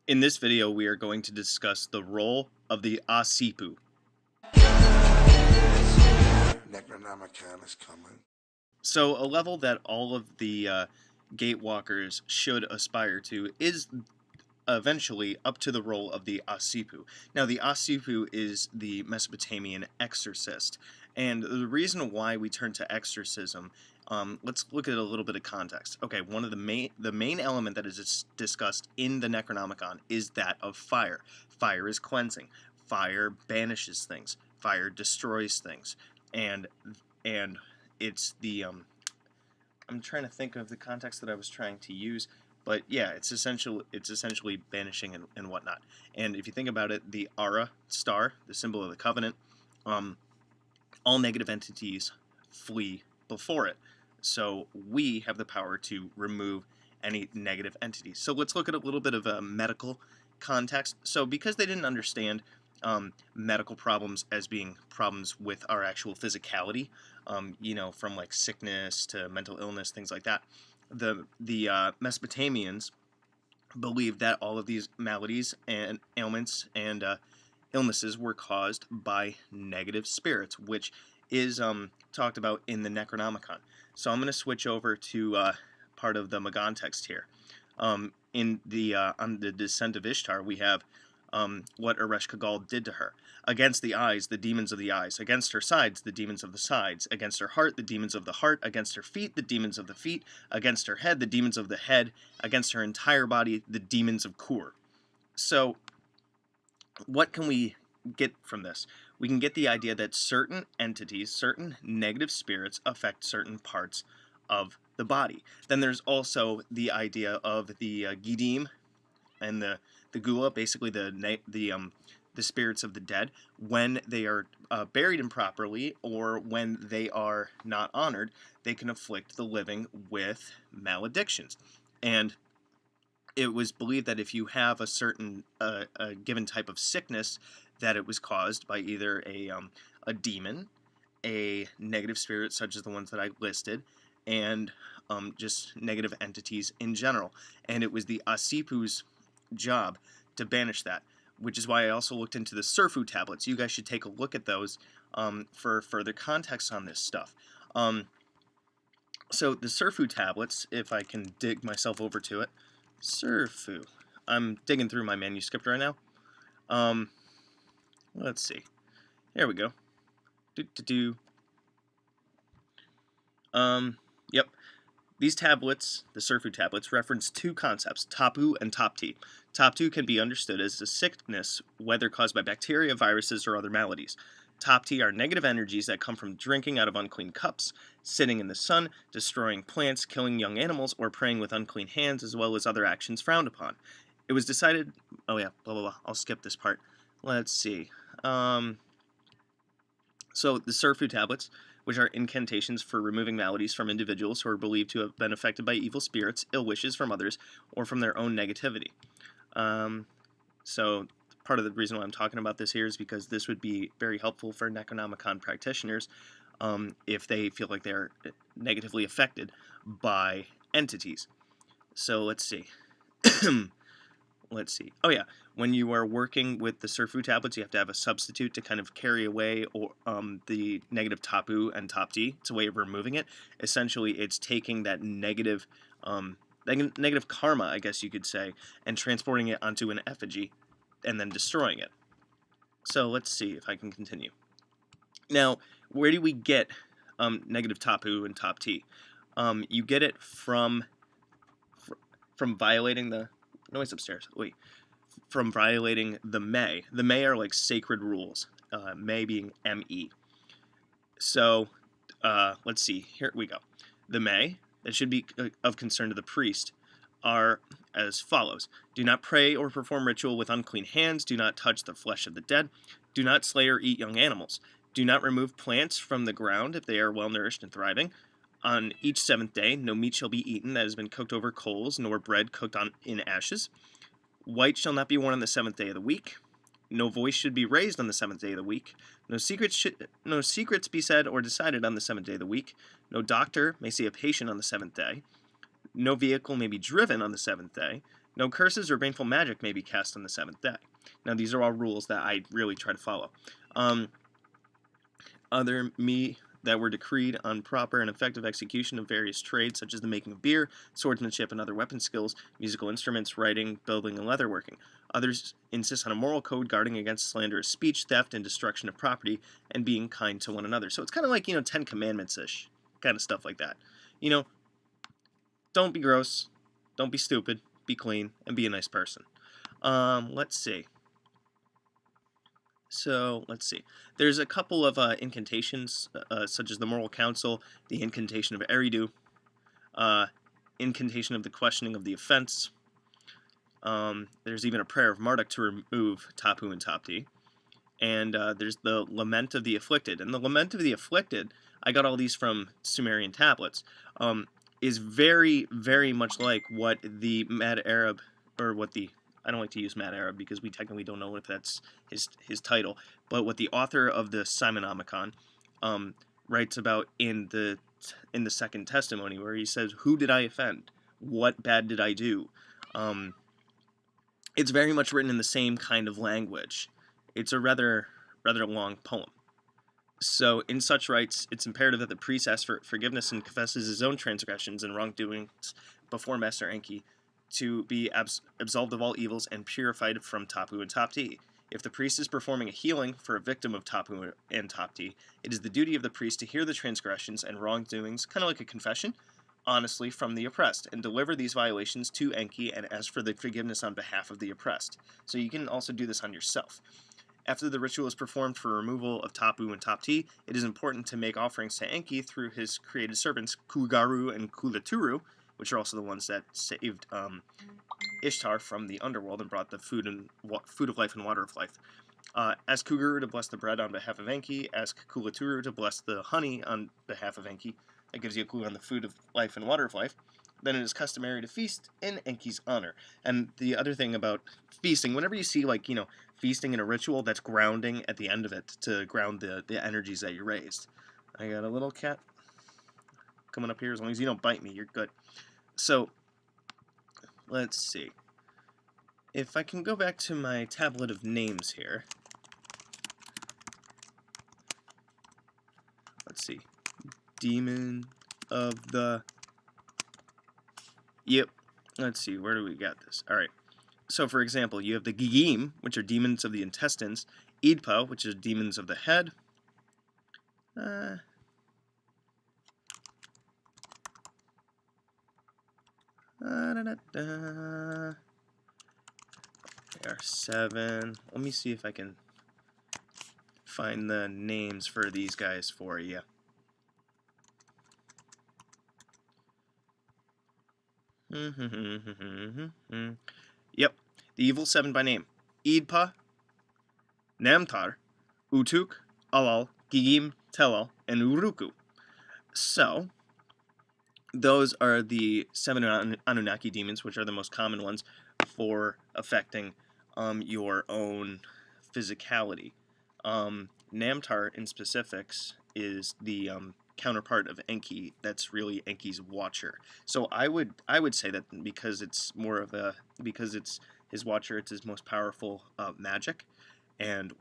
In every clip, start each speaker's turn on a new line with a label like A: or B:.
A: In this video, we are going to discuss the role of the Asipu.
B: Necronomicon is coming.
A: So, a level that all of the gatewalkers should aspire to is eventually up to the role of the Asipu. Now, the Asipu is the Mesopotamian exorcist, and the reason why we turn to exorcism, let's look at a little bit of context. Okay, one of the main element that is discussed in the Necronomicon is that of fire. Fire is cleansing. Fire banishes things. Fire destroys things, and it's the I'm trying to think of the context that I was trying to use. But yeah, it's essentially banishing and whatnot. And if you think about it, the Ara star, the symbol of the covenant, all negative entities flee before it. So we have the power to remove any negative entities. So let's look at a little bit of a medical context. So because they didn't understand medical problems as being problems with our actual physicality, from like sickness to mental illness, things like that, the Mesopotamians believed that all of these maladies and ailments and illnesses were caused by negative spirits, which is talked about in the Necronomicon. So I'm going to switch over to part of the Magan text here. In the on the descent of Ishtar, we have what Ereshkigal did to her. Against the eyes, the demons of the eyes. Against her sides, the demons of the sides. Against her heart, the demons of the heart. Against her feet, the demons of the feet. Against her head, the demons of the head. Against her entire body, the demons of Kur. So, what can we get from this? We can get the idea that certain entities, certain negative spirits, affect certain parts of the body. Then there's also the idea of the Gidim and the Gula, basically the spirits of the dead, when they are buried improperly or when they are not honored, they can afflict the living with maledictions. And it was believed that if you have a certain a given type of sickness, that it was caused by either a demon, a negative spirit such as the ones that I listed, and just negative entities in general. And it was the Asipu's job to banish that, which is why I also looked into the Surfu tablets. You guys should take a look at those for further context on this stuff. So the Surfu tablets, if I can dig myself over to it, Surfu. I'm digging through my manuscript right now. Let's see. Here we go. Yep. These tablets, the Surfu tablets, reference two concepts, tapu and tapti. Taptu can be understood as a sickness, whether caused by bacteria, viruses, or other maladies. Tapti are negative energies that come from drinking out of unclean cups, sitting in the sun, destroying plants, killing young animals, or praying with unclean hands, as well as other actions frowned upon. It was decided... Oh yeah, blah, blah, blah. I'll skip this part. Let's see. So the Surfu tablets, which are incantations for removing maladies from individuals who are believed to have been affected by evil spirits, ill wishes from others, or from their own negativity. So part of the reason why I'm talking about this here is because this would be very helpful for Necronomicon practitioners if they feel like they're negatively affected by entities. So let's see. Let's see. Oh yeah, when you are working with the Surfu tablets, you have to have a substitute to kind of carry away or the negative tapu and tapti. It's a way of removing it. Essentially, it's taking that negative karma, I guess you could say, and transporting it onto an effigy, and then destroying it. So let's see if I can continue. Now, where do we get negative tapu and tapti? You get it from violating the... Noise upstairs. Wait. From violating the May. The May are like sacred rules. May being M-E. So, let's see. Here we go. The May, that should be of concern to the priest, are as follows. Do not pray or perform ritual with unclean hands. Do not touch the flesh of the dead. Do not slay or eat young animals. Do not remove plants from the ground if they are well nourished and thriving. On each seventh day, no meat shall be eaten that has been cooked over coals, nor bread cooked in ashes. White shall not be worn on the seventh day of the week. No voice should be raised on the seventh day of the week. No secrets be said or decided on the seventh day of the week. No doctor may see a patient on the seventh day. No vehicle may be driven on the seventh day. No curses or baneful magic may be cast on the 7th day. Now, these are all rules that I really try to follow. Other me that were decreed on proper and effective execution of various trades, such as the making of beer, swordsmanship, and other weapon skills, musical instruments, writing, building, and leatherworking. Others insist on a moral code guarding against slanderous speech, theft, and destruction of property, and being kind to one another. So it's kind of like, 10 Commandments-ish, kind of stuff like that. Don't be gross, don't be stupid, be clean, and be a nice person. Let's see. So, let's see. There's a couple of incantations, such as the Moral Council, the Incantation of Eridu, Incantation of the Questioning of the Offense. There's even a prayer of Marduk to remove Tapu and Tapti. And there's the Lament of the Afflicted. And the Lament of the Afflicted, I got all these from Sumerian tablets, is very, very much like what the Mad Arab, or what the... I don't like to use Mad Arab because we technically don't know if that's his title, but what the author of the Simonomicon writes about in the second testimony, where he says, "Who did I offend? What bad did I do?" It's very much written in the same kind of language. It's a rather long poem. So, in such rites, it's imperative that the priest asks for forgiveness and confesses his own transgressions and wrongdoings before Master Enki, to be absolved of all evils and purified from Tapu and Tapti. If the priest is performing a healing for a victim of Tapu and Tapti, it is the duty of the priest to hear the transgressions and wrongdoings, kind of like a confession, honestly from the oppressed, and deliver these violations to Enki and ask for the forgiveness on behalf of the oppressed. So you can also do this on yourself. After the ritual is performed for removal of Tapu and Tapti, it is important to make offerings to Enki through his created servants Kugaru and Kulaturu, which are also the ones that saved Ishtar from the underworld and brought the food of life and water of life. Ask Kugaru to bless the bread on behalf of Enki. Ask Kulaturu to bless the honey on behalf of Enki. That gives you a clue on the food of life and water of life. Then it is customary to feast in Enki's honor. And the other thing about feasting, whenever you see, feasting in a ritual, that's grounding at the end of it to ground the energies that you raised. I got a little cat coming up here. As long as you don't bite me, you're good. So, let's see. If I can go back to my tablet of names here. Let's see. Demon of the... Yep. Let's see, where do we got this? Alright. So, for example, you have the Gigim, which are demons of the intestines. Idpa, which is demons of the head. There are 7. Let me see if I can find the names for these guys for you. Yep, the evil 7 by name: Idpa, Namtar, Utuk, Alal, Gigim, Telal, and Uruku. So, those are the 7 Anunnaki demons, which are the most common ones for affecting your own physicality. Namtar, in specifics, is the counterpart of Enki. That's really Enki's watcher. So I would say that because it's his watcher, it's his most powerful magic, and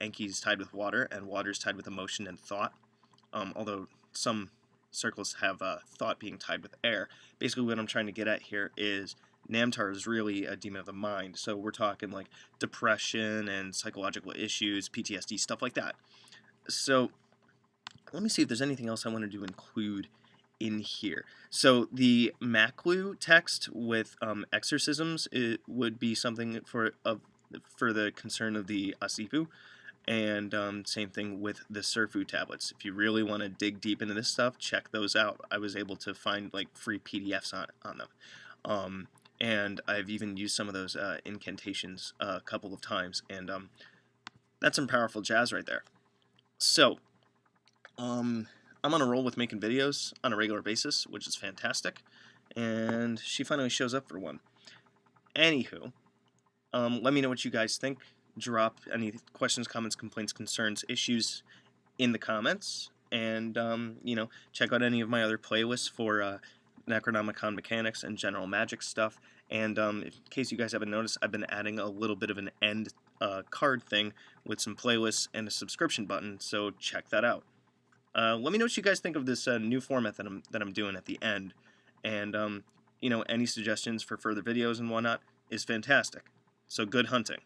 A: Enki's tied with water, and water's tied with emotion and thought. Although some circles have thought being tied with air. Basically, what I'm trying to get at here is Namtar is really a demon of the mind. So we're talking like depression and psychological issues, PTSD, stuff like that. So let me see if there's anything else I wanted to include in here. So the Maklu text with exorcisms, it would be something for the concern of the Asipu. And same thing with the Surfu tablets. If you really want to dig deep into this stuff, check those out. I was able to find free PDFs on them. And I've even used some of those incantations a couple of times, and that's some powerful jazz right there. So, I'm on a roll with making videos on a regular basis, which is fantastic, and she finally shows up for one. Anywho, let me know what you guys think. Drop any questions, comments, complaints, concerns, issues in the comments, and check out any of my other playlists for Necronomicon mechanics and general magic stuff. And in case you guys haven't noticed, I've been adding a little bit of an end card thing with some playlists and a subscription button, so check that out. Let me know what you guys think of this new format that I'm doing at the end, and any suggestions for further videos and whatnot is fantastic. So good hunting.